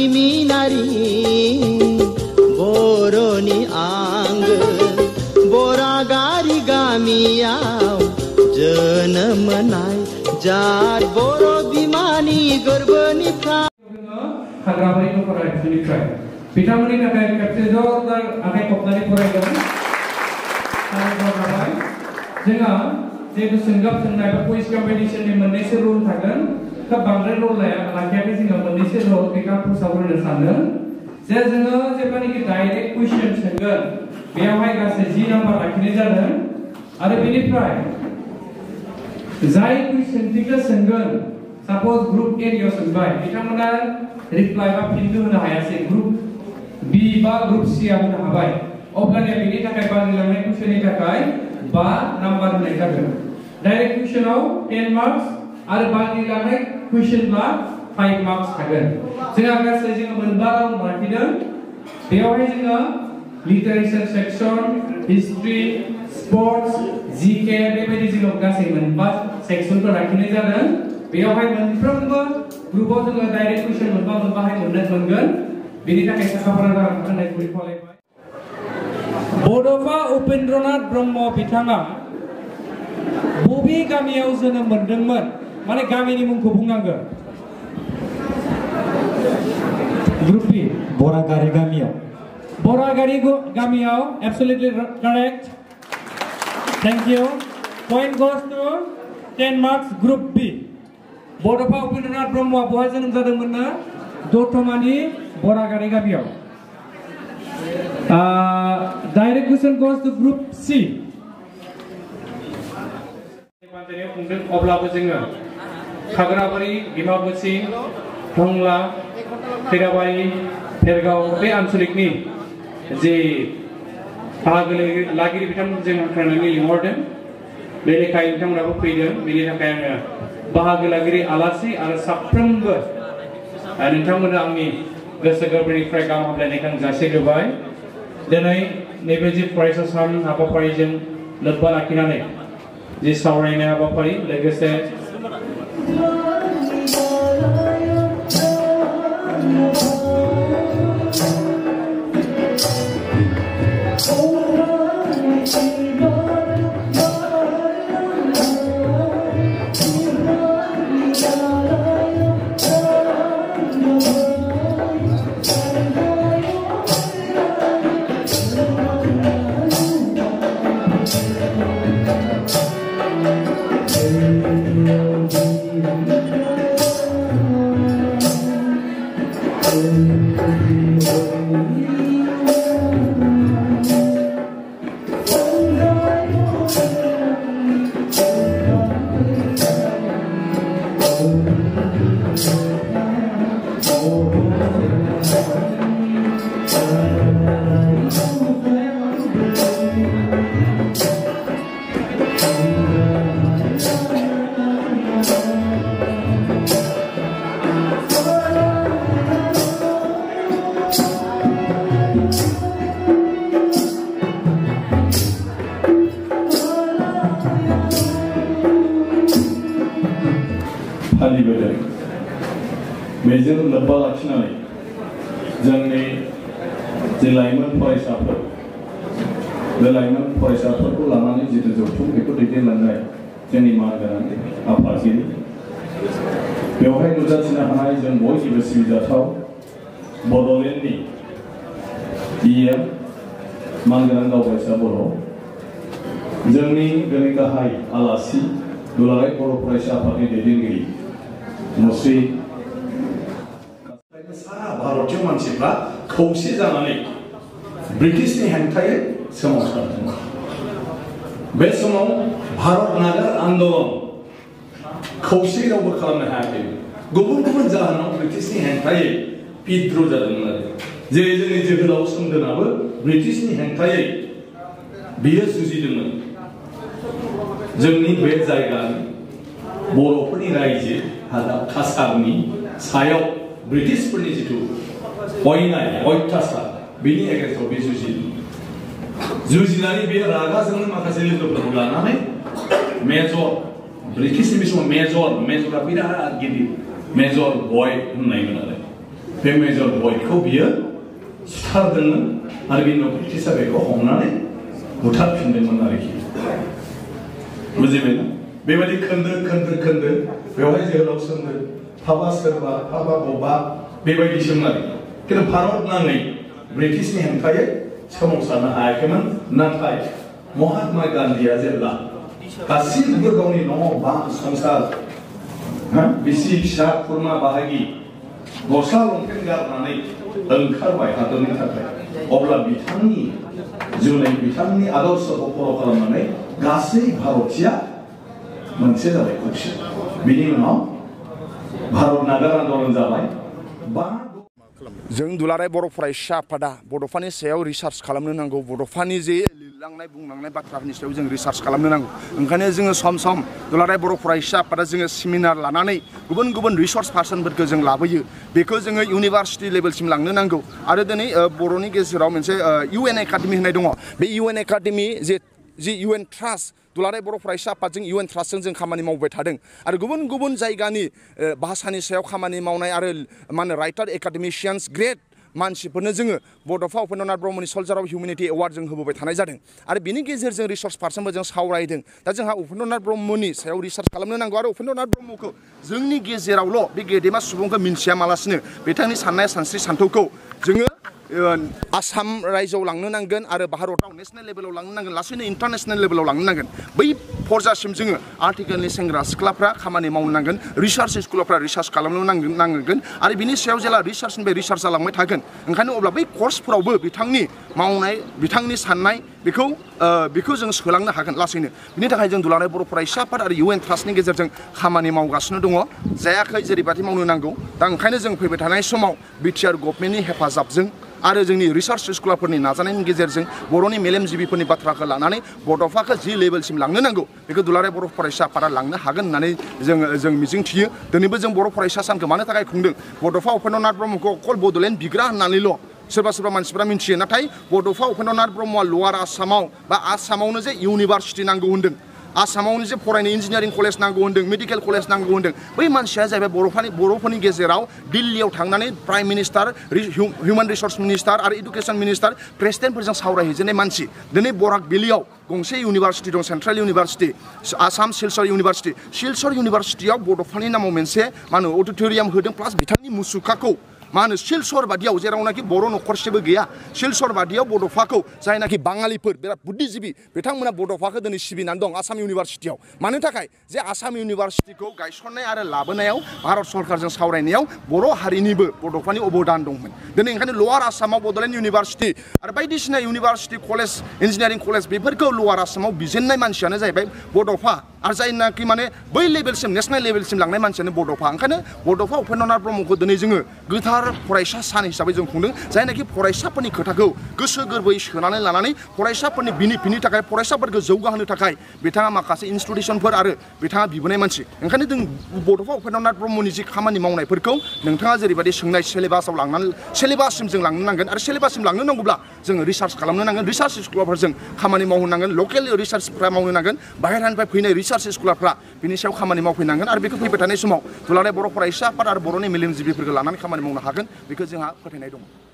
जारिमिनारि बर'नि आंगो बरागारि गामियाव जोनोम मोननाय जात बर' बिमानि गोरबोनिफ्राय हाग्राबारि फरायसालिनिफ्राय बिथांमोननि थाखाय खेबसे जोरदार आखाइ खबनानै फरायगोन जोंहा जेबो सोंगाब सोंनाय बा कुइज कम्पिटिशननि मोननैसो रुल थागोन खोब बांद्राय रुल लाखियाखै जोङो मोननैसो रुल बेखौ फोसावग्रोनो सानदों जे जोङो जेब्लानाखि डाइरेक्ट कुइसन सोंगोन बेयावहाय गासै 10 नाम्बार लाखिनाय जादों आरो बेनिफ्राय जाय कुइसनखौ सोंगोन सपोज ग्रुप ए नियाव सोंबाय बिथांमोना रिप्लाइ बा फिनखौ होनो हायासै ग्रुप बी बा ग्रुप सी आ होनो हाबाय अब्लानिया बेनि थाखाय बांलांनाय कुइसननि थाखाय 5 नाम्बार होनाय जागोन डाइरेक्ट कुइसनाव 10 मार्क्स आरो बांलांनाय कुइसनब्ला 5 मार्क्स थागोन जोंहा गासै जोङो मोनबा राउन्ड लाखिदों बेयावहाय जोङो literature section history sports GK बेबायदि जोङो गासै मोनबा सेक्सनखौ लाखिनाय जादों बेयावहाय मोनफ्रोमबो ग्रुपाव जोङो डाइरेक्ट कुइसन मोनबाहाय मोनगोन बेनि थाखाय साखाफारा जानानै थानायखौ खावलायबाय बड'फा उपेन्द्रनाथ ब्रह्म बिथाङा बबे गामियाव जोनोम मोनदोंमोन माने गामिनि मुंखौ बुंनांगोन ग्रुप बी बरागारि गामियाव बरागारि गामियाव absolutely correct thank you point goes to 10 marks group B बड'फा उपेन्द्रनाथ ब्रह्मआ बहा जोनोम जादोंमोन ना दतमानि बरागारि गामियाव direct question goes to group C अब्लाबो जोङो खाग्राबारि डिमाकुसि टंला खैराबारि भेरगाव बे आन्सलिकनि जे बाहागो लागिरि बिथांमोनजों हांख्रायनानै लिंहरदों बे लेखायै बिथांमोनाबो फैदों बेनि थाखाय आङो बाहागो लागिरि आलासि आरो साफ्रोमबो नोंथांमोननो आंनि गोसो गोरबोनिफ्राय गाहाम हामलायनायखौ आं जासिहोबाय दिनै नैबे जि फरायसा सान हाबाफारिजों लोब्बा लाखिनानै जि सावरायनाय हाबाफारि लोगोसे फालिबोदों बेजों लोब्बा लाखिनानै जोंनि जे लाइमोन फरायसाफोरखौ लानानै जितु जथुम बेखौ दैदेनलांनाय जोंनि मानगोनां आफादगिरि बेवहाय नुजाथिनो हानाय जों बयनिबो सिबिजाथाव बड'लेण्डनि इएम मानगोनां दावबायसा बर' जोंनि गोनि गाहाय आलासि दुलाराय बर' फरायसा आफादनि दैदेनगिरि मुस्रि सारा भारतीय मानसिफ्रा खौसे जानानै ब्रिटिशनि हेंथायै सोमावसारदोंमोन बे समाव भारत नागार आन्दलन खौसे रावबो खालामनो हायाखै गुबुन गुबुन जाहोनाव ब्रिटिशनि हेंथायै बिद्र'ह जादोंमोन आरो जेरै जोंनि जोहोलाव सोमदोनाबो ब्रिटिशनि हेंथायै बियो जुजिदोंमोन जोंनि बे जायगानि बर'फोरनि रायजो हादाब कासारनि सायाव ब्रिटिशफोरनि जिथु अयनाय अयथासार बेनि एगेन्स्टआव बे जुजिनानै बे रागाजोंनो माखासे लोगोफोरखौ लानानै मेजर ब्रिटिशनि बे समाव मेजरा बिराद गिदिर मेजर बय होननायमोन आरो बे मेजर बयडखौ बियो सुथारदोंमोन आरो बिनि उनाव ब्रिटिशआ बेखौ हमनानै बुथारफिनदोंमोन आरोखि बुजिबायना बेबायदि खोन्दो बेवहाय जोहोलाव सोमदोन फाबा सोरबा फाबा बबा बेबायदिसोमोन आरोखि खिन्थु भारत नाङै ब्रिटिशनि हेंथायै सोमावसारनो हायाखैमोन नाथाय महात्मा गान्धीया जेब्ला गासिबो गावनि न' बां संसार बिसि फिसा खुरमा बाहागि गस्ला लंपेन्ट गारनानै ओंखारबाय हादरनि थाखाय अब्ला बिथांनि जुनै बिथांनि आदर्शखौ फल' खालामनानै गासै भारतीया मोनसे जाबाय खौसे बिनि उनाव भारत नागार आन्दलन जाबाय जों दुलाराय बर' फरायसा आफादा बड'फानि सायाव रिसार्च खालामनो नांगौ बड'फानि जे लिरलांनाय बुंलांनाय बाथ्राफोरनि सायाव जों रिसार्च खालामनो नांगौ ओंखायनो जोङो सम दुलाराय बर' फरायसा आफादा जोङो सेमिनार लानानै गुबुन रिसर्च पार्सनफोरखौ जों लाबोयो बेखौ जोङो इउनिभार्सिटि लेभेलसिम लांनो नांगौ आरो दिनै बर'नि गेजेराव मोनसे UN एकाडेमि होननाय दङ बे UN एकाडेमि जे UN ट्रास्ट दुलाराय बर' फरायसा आफादजों UN ट्रास्टजों जों खामानि मावबाय थादों आरो गुबुन जायगानि भाषानि सायाव खामानि मावनाय आरो मा होनो राइटार एकाडेमिशियान्स ग्रेट मानसिफोरनो जोङो बड'फा उपेन्द्रनाथ ब्रह्मनि सल्जार अफ हिउमेनिटी एवार्ड जों होबोबाय थानाय जादों आरो बिनि गेजेरजों रिसर्च पार्सनफोरजों सावरायदों दा जोंहा उपेन्द्रनाथ ब्रह्मनि सायाव रिसार्च खालामनो नांगौ आरो उपेन्द्रनाथ ब्रह्मखौ जोंनि गेजेरावल' बे गेदेमा सुबुंखौ मिन्थियामालासिनो बिथांनि साननाय सानस्रि सान्थौखौ जोङो आसाम रायजोआव लांनो नांगोन आरो भारताव नेशनेल लेभेलाव लांनो नांगोन लासैनो इन्टारनेशनेल लेभेलाव लांनो नांगोन बै फरजासिम जोङो आथिखालनि सेंग्रा सिख्लाफ्रा खामानि मावनो नांगोन रिसार्च स्कुलफ्रा रिसार्च खालामनो नांगोन आरो बिनि सायाव जेला रिसार्चनिफ्राय रिसार्च जालांबाय थागोन ओंखायनो अब्ला बै कर्सफोरावबो बिथांनि मावनाय बिथांनि साननाय बेखौ जों सोलांनो हागोन लासैनो बिनि थाखाय जों दुलाराय बर' फरायसा आफाद आरो UN ट्रास्टनि गेजेरजों खामानि मावगासिनो दङ जायाखै जेरैबादि मावनो नांगौ दा ओंखायनो जों फैबाय थानाय समाव BTR गभर्नमेन्टनि हेफाजाबजों आरो जोंनि रिसार्च स्कुलफोरनि नाजानायनि गेजेरजों बर'नि मेलेमजिबिफोरनि बाथ्राखौ लानानै बड'फाखौ जि लेभेलसिम लांनो नांगौ बेखौ दुलाराय बर' फरायसा आफादा लांनो हागोन होननानै जों मिजिंथियो दिनैबो जों बर' फरायसा सानखौ मानो थाखाय खुंदों बड'फा उपेन्द्रनाथ ब्रह्मखौ अकल बड'लेण्ड बिग्रा होननानैल' सोरबा मानसिफ्रा मिन्थियो नाथाय बड'फा उपेन्द्रनाथ ब्रह्मआ लवार आसामाव बा आसामावनो जे इउनिभारसिटि नांगौ होन्दों आसामावनो जे फरायनो इन्जिनियारिं कलेज नांगौ होन्दों मेडिकेल कलेज नांगौ होन्दों बै मानसिया जाहैबाय बर'फोरनि गेजेराव दिल्लीयाव थांनानै prime minister human resource minister आरो इडुकेसन मिनिस्टार प्रेसिडेन्टफोरजों सावरायहैजेननाय मानसि दिनै बराक भेलियाव गंसे इउनिभारसिटि दं सेन्ट्रेल इउनिभारसिटि आसाम सिलचर इउनिभारसिटियाव बड'फानि नामाव मोनसे मा होनो अडिट'रियाम होदों प्लास बिथांनि मुसुखाखौ मा होनो सिलचर बादियाव जेरावनाखि बर' न'खरसेबो गैया सिलचर बादियाव बड'फाखौ जायनाखि बाङालिफोर बिराद बुद्धिजिबि बिथांमोना बड'फाखौ दिनै सिबिनानै दं आसाम इउनिभारसिटियाव मानो थाखाय जे आसाम इउनिभारसिटिखौ गायसननाय आरो लाबोनायाव भारत सरकारजों सावरायनायाव बर' हारिनिबो बड'फानि अबदान दंमोन दिनै ओंखायनो लवार आसामाव बड'लेण्ड इउनिभारसिटि आरो बायदिसिना इउनिभारसिटि कलेज इन्जिनियारिं कलेज बेफोरखौ लवार आसामाव बिजेननाय मानसियानो जाहैबाय बड'फा आरो जायनाखि माने बै लेभेलसिम नेशनेल लेभेलसिम लांनाय मानसियानो बड'फा ओंखायनो बड'फा उपेन्द्रनाथ ब्रह्मखौ दिनै जोङो गोथार फरायसा सान हिसाबै जों खुंदों जायनाखि फरायसाफोरनि खोथाखौ गोसो गोरबोयै सोनानै लानानै फरायसाफोरनि बिनिफिटनि थाखाय फरायसाफोरखौ जौगाहोनो थाखाय बिथाङा माखासे इनस्टिटिउसनफोर आरो बिथाङा बिबोनाय मानसि ओंखायनो जों बड'फा उपेन्द्रनाथ ब्रह्मनि जि खामानि मावनायफोरखौ नोंथाङा जेरैबायदि सोंनाय सिलेबाससिम जों लांनो नांगोन आरो सिलेबाससिम लांनो नांगौब्ला जोङो रिसार्च खालामनो नांगोन रिसार्च स्कुलफोरजों खामानि मावहोनांगोन लकेल रिसार्चफ्रा मावनो नांगोन बाहेरानिफ्राय फैनाय रिसार्च स्कुलफ्रा बिनि सायाव खामानि मावफैनांगोन आरो बेखौ फैबाय थानाय समाव दुलाराय बर' फरायसा आफाद आरो बर'नि मेलेमजिबिफोरखौ लानानै खामानि मावनो हागोन बेखौ जोंहा फोथायनाय दं